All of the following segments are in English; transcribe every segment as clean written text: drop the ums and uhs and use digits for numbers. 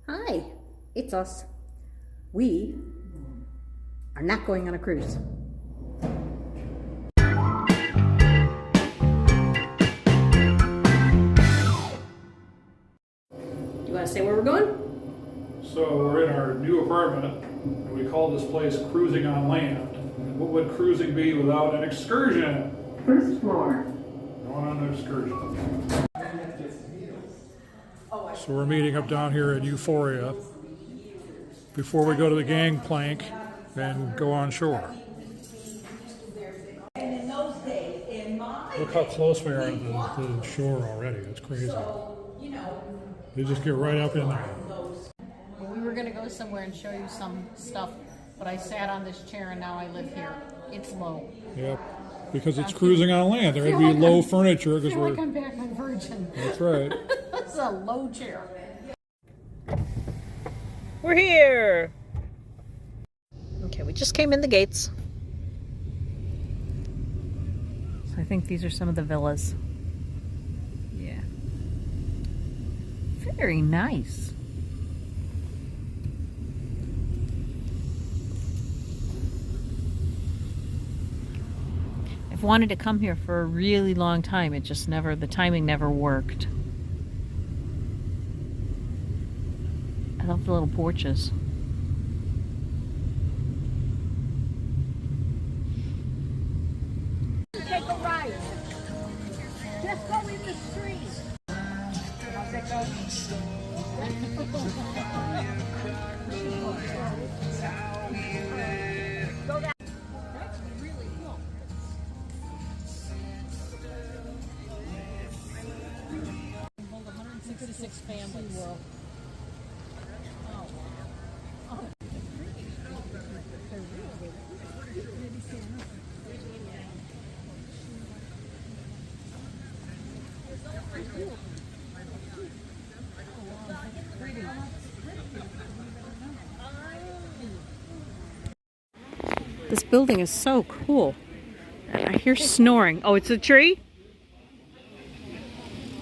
Hi, it's us. We are not going on a cruise. Do you want to say where we're going? So we're in our new apartment, and we call this place Cruising on Land. And what would cruising be without an excursion? First floor. Going on an excursion. So we're meeting up down here at Euphoria before we go to the gangplank and go on shore. Look how close we are to the shore already. It's crazy. You just get right up in there. We were going to go somewhere and show you some stuff, but I sat on this chair and now I live here. It's low. Yep, because it's cruising on land. There would be low furniture because we're. Like I'm back on Virgin. That's right. This is a low chair. We're here. Okay, we just came in the gates. So I think these are some of the villas. Yeah. Very nice. I've wanted to come here for a really long time. It just never, the timing never worked. I love the little porches. Take a ride. Just go in the street. How's that going? Go down. That's really cool. 166 families. This building is so cool. I hear snoring. Oh, it's a tree?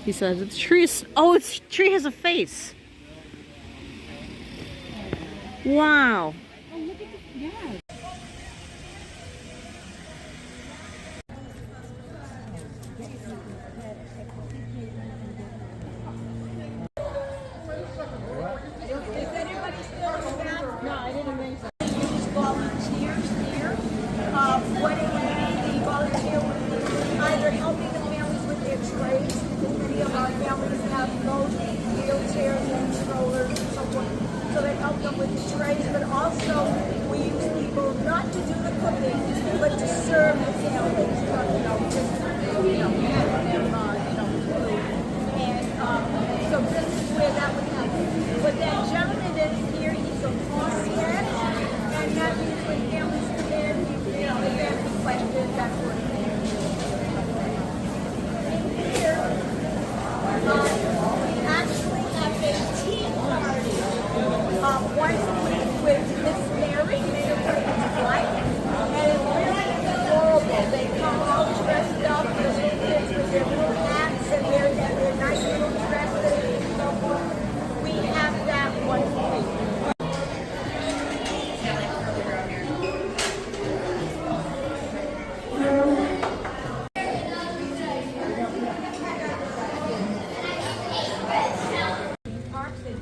He says the tree is, oh, the tree has a face. Wow. Oh, look at the, yeah. Volunteers here. What it would be, the volunteer would be either helping the families with their trays, because many of our families have both wheelchairs and strollers and so forth. So they help them with the trays, but also we use people not to do the cooking, but to serve the families. Food. And so this is where that would happen. But that gentleman that is here, he's a concierge. And that means when families come in, if they have any questions, that sort of thing. Here, we actually have a tea party once a week with Miss Mary, Mayor Perkins' wife, and it's really adorable. They come all dressed up, the little kids with their little hats and their nice little dresses and so forth. We have that once a week.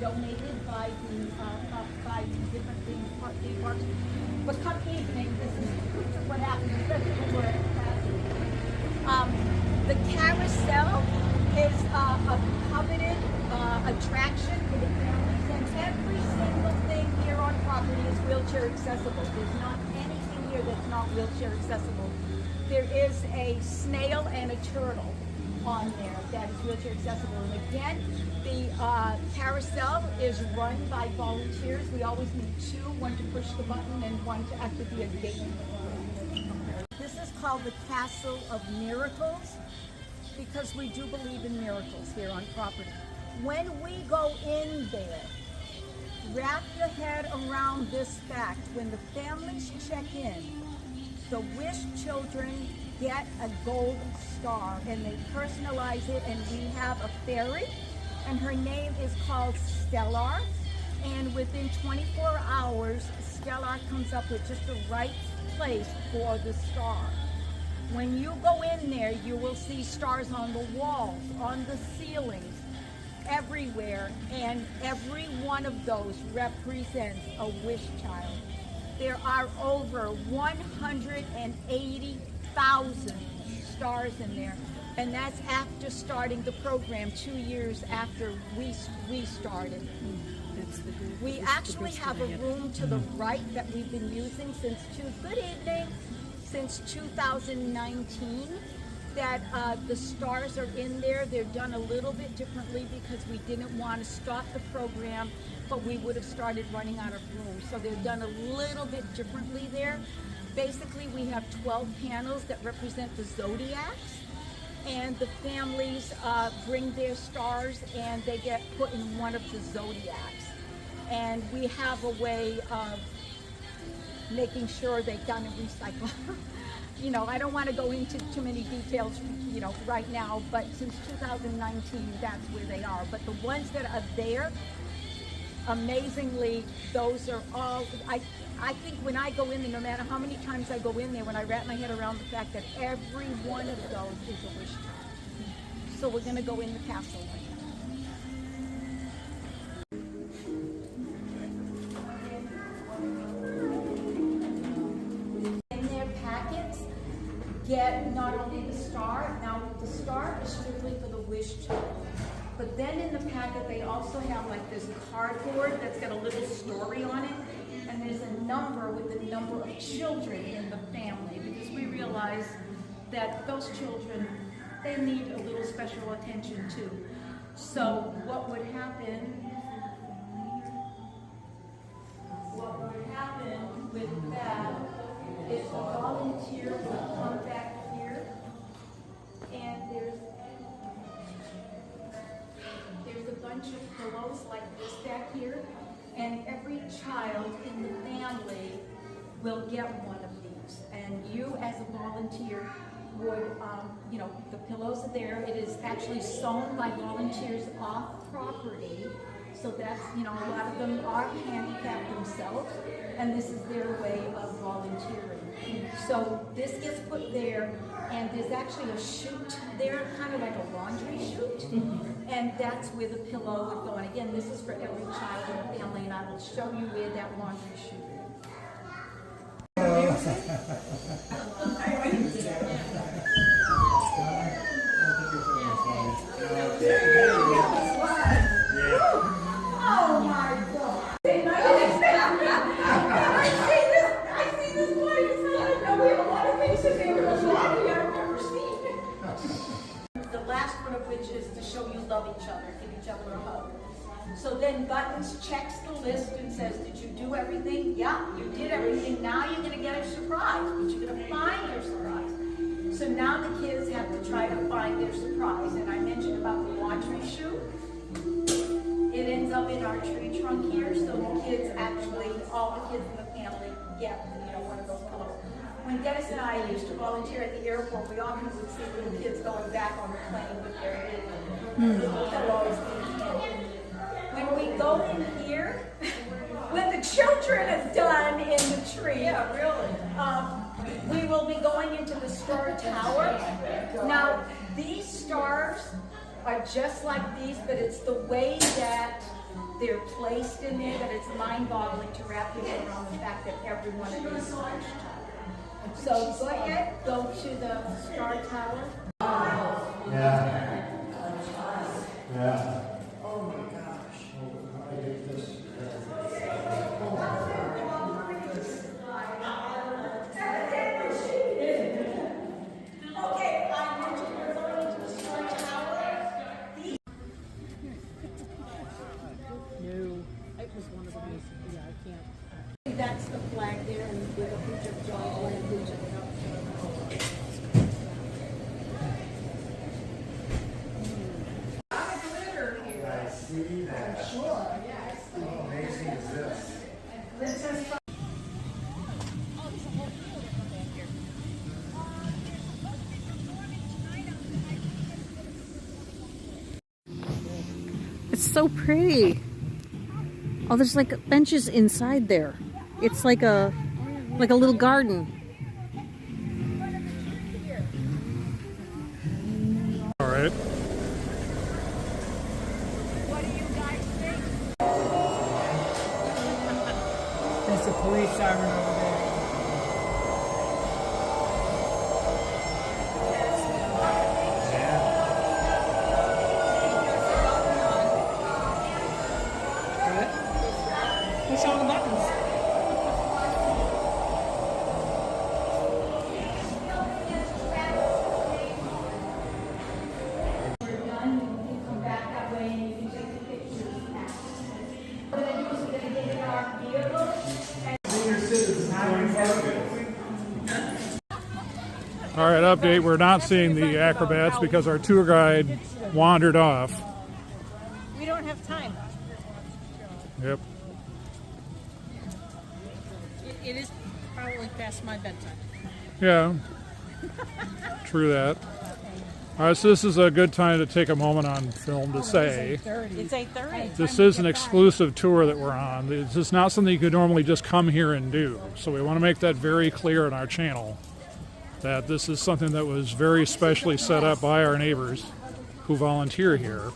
Donated by the different theme parks. But come evening, this is what happens, especially when we're at the carousel is a coveted attraction for the families, and every single thing here on property is wheelchair accessible. There's not anything here that's not wheelchair accessible. There is a snail and a turtle on there that is wheelchair accessible. And again, the carousel is run by volunteers. We always need two, one to push the button and one to actually be a gate. This is called the Castle of Miracles because we do believe in miracles here on property. When we go in there, wrap your head around this fact. When the families check in, the wish children get a gold star and they personalize it, and we have a fairy and her name is called Stellar, and within 24 hours, Stellar comes up with just the right place for the star. When you go in there, you will see stars on the walls, on the ceilings, everywhere, and every one of those represents a wish child. There are over 180,000 stars in there, and that's after starting the program 2 years after we started. We actually have a room to the right that we've been using since 2019, that the stars are in there. They're done a little bit differently because we didn't want to stop the program, but we would have started running out of room. So they're done a little bit differently there. Basically, we have 12 panels that represent the zodiacs, and the families bring their stars and they get put in one of the zodiacs. And we have a way of making sure they've done a recycle. You know, I don't want to go into too many details, you know, right now, but since 2019, that's where they are. But the ones that are there, amazingly, those are all, I think when I go in there, no matter how many times I go in there, when I wrap my head around the fact that every one of those is a wish child. So we're going to go in the castle right now. Get not only the star, now the star is strictly for the wish child, but then in the packet they also have like this cardboard that's got a little story on it, and there's a number with the number of children in the family, because we realize that those children, they need a little special attention too. So what would happen with that is a volunteer will come back here, and there's a bunch of pillows like this back here, and every child in the family will get one of these. And you as a volunteer would, you know, the pillows are there. It is actually sewn by volunteers off property. So that's, you know, a lot of them are handicapped themselves, and this is their way of volunteering. So this gets put there, and there's actually a chute there, kind of like a laundry chute, and that's where the pillow would go. And again, this is for every child in the family, and I will show you where that laundry chute Oh my God! I see this place. We have a lot of things in there I've never seen. The last one of which is to show you love each other, give each other a hug. So then Buttons checks the list and says, did you do everything? Yeah, you did everything. Now you're going to get a surprise, but you're going to find your surprise. So now the kids have to try to find their surprise. And I mentioned about the laundry chute. It ends up in our tree trunk here, so the kids actually, all the kids in the family get, you know, one of those pillows. When Dennis and I used to volunteer at the airport, we often would see little kids going back on the plane with their little pillows. When we go in here, when the children are done in the tree, we will be going into the star tower. Now, these stars are just like these, but it's the way that they're placed in there that it's mind-boggling to wrap your head around the fact that every one of these is a wish child. So go ahead, go to the star tower. Yeah. Oh my gosh. Okay, I mentioned we're going into the star tower. No, it was one of the most, yeah, I can't. That's the flag there, and with a picture of John Boy and picture of I see that. Sure, yes. How amazing is this? This is It's so pretty. Oh, there's like benches inside there. It's like a little garden. All right. What do you guys think? There's a police siren over there. Push all the buttons. All right, update. We're not seeing the acrobats because our tour guide wandered off. We don't have time. Yep. It is probably past my bedtime. Yeah. True that. All right, so this is a good time to take a moment on film to say It's 8:30. this is an exclusive tour that we're on. This is not something you could normally just come here and do. So we want to make that very clear on our channel, that this is something that was very specially set up by our neighbors who volunteer here.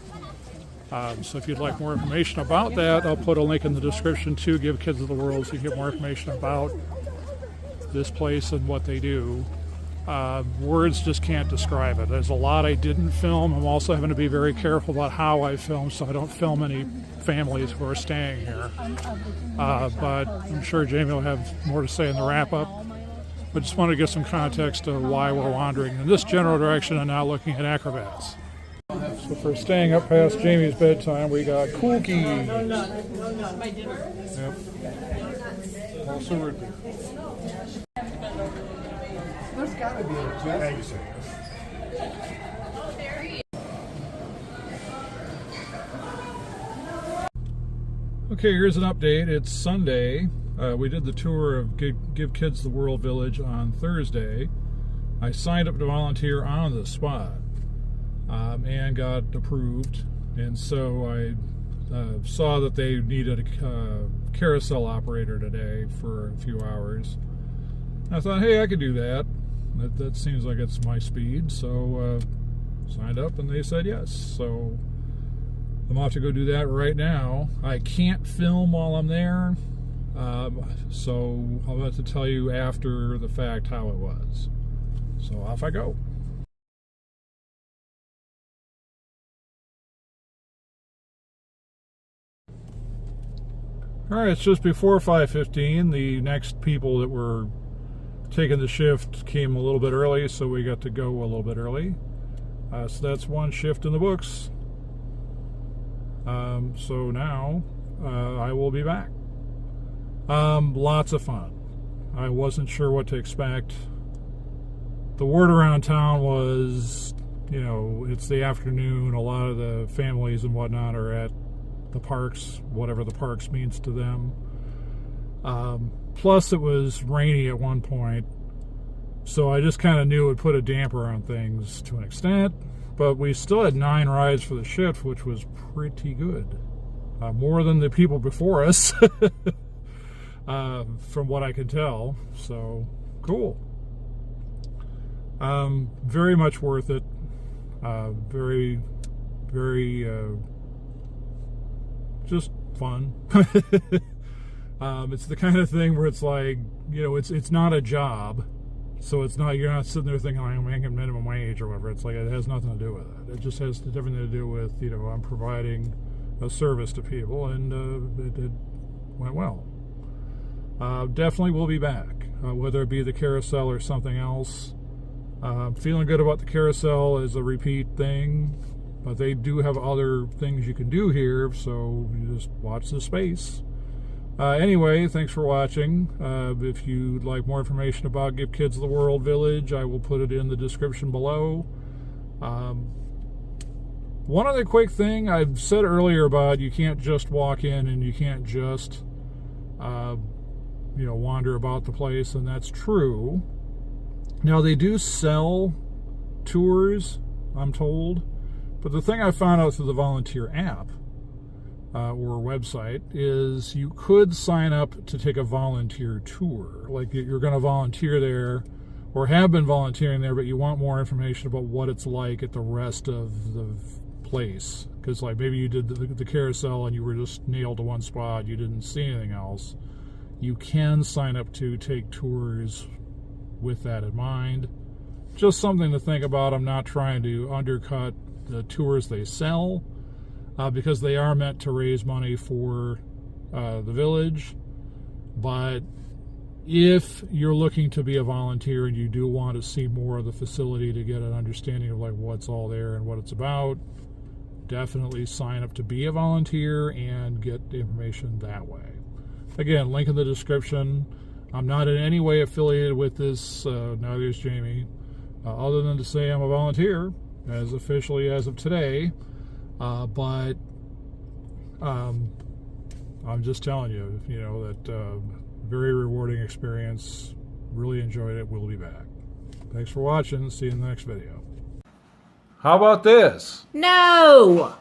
So if you'd like more information about that, I'll put a link in the description to Give Kids of the World so you can get more information about this place and what they do. Words just can't describe it. There's a lot I didn't film. I'm also having to be very careful about how I film so I don't film any families who are staying here. But I'm sure Jamie will have more to say in the wrap-up. But just wanted to get some context to why we're wandering in this general direction and not looking at acrobats. So for staying up past Jamie's bedtime, we got cookies. My dinner. Yep. Also root beer. There's got to be a jet. Okay, here's an update. It's Sunday. We did the tour of Give Kids the World Village on Thursday. I signed up to volunteer on the spot and got approved. And so I saw that they needed a carousel operator today for a few hours. I thought, hey, I could do that. That seems like it's my speed. So signed up and they said yes. So I'm off to go do that right now. I can't film while I'm there. So I'll have to tell you after the fact how it was. So off I go. All right, it's just before 5:15. The next people that were taking the shift came a little bit early, so we got to go a little bit early. So that's one shift in the books. So now I will be back. Lots of fun. I wasn't sure what to expect. The word around town was, you know, it's the afternoon. A lot of the families and whatnot are at the parks, whatever the parks means to them. Plus it was rainy at one point, so I just kind of knew it would put a damper on things to an extent, but we still had 9 rides for the shift, which was pretty good. More than the people before us, from what I can tell, so cool. Very much worth it. Very, very, just fun. It's the kind of thing where it's like, you know, it's not a job, so it's not, you're not sitting there thinking, I'm making minimum wage or whatever. It's like, it has nothing to do with it. It just has everything to do with, you know, I'm providing a service to people, and it went well. Definitely will be back, whether it be the carousel or something else. Feeling good about the carousel as a repeat thing, but they do have other things you can do here, so you just watch the space. Anyway, thanks for watching. If you'd like more information about Give Kids the World Village, I will put it in the description below. One other quick thing I've said earlier about you can't just walk in and you can't just you know, wander about the place, and that's true. Now, they do sell tours, I'm told, but the thing I found out through the volunteer app, or website, is you could sign up to take a volunteer tour. Like you're going to volunteer there or have been volunteering there, but you want more information about what it's like at the rest of the place. Because like maybe you did the carousel and you were just nailed to one spot, you didn't see anything else. You can sign up to take tours with that in mind. Just something to think about. I'm not trying to undercut the tours they sell, because they are meant to raise money for the village. But if you're looking to be a volunteer and you do want to see more of the facility to get an understanding of like what's all there and what it's about, definitely sign up to be a volunteer and get the information that way. Again, link in the description. I'm not in any way affiliated with this, neither is Jamie, other than to say I'm a volunteer, as officially as of today. But I'm just telling you, that very rewarding experience. Really enjoyed it. We'll be back. Thanks for watching. See you in the next video. How about this? No!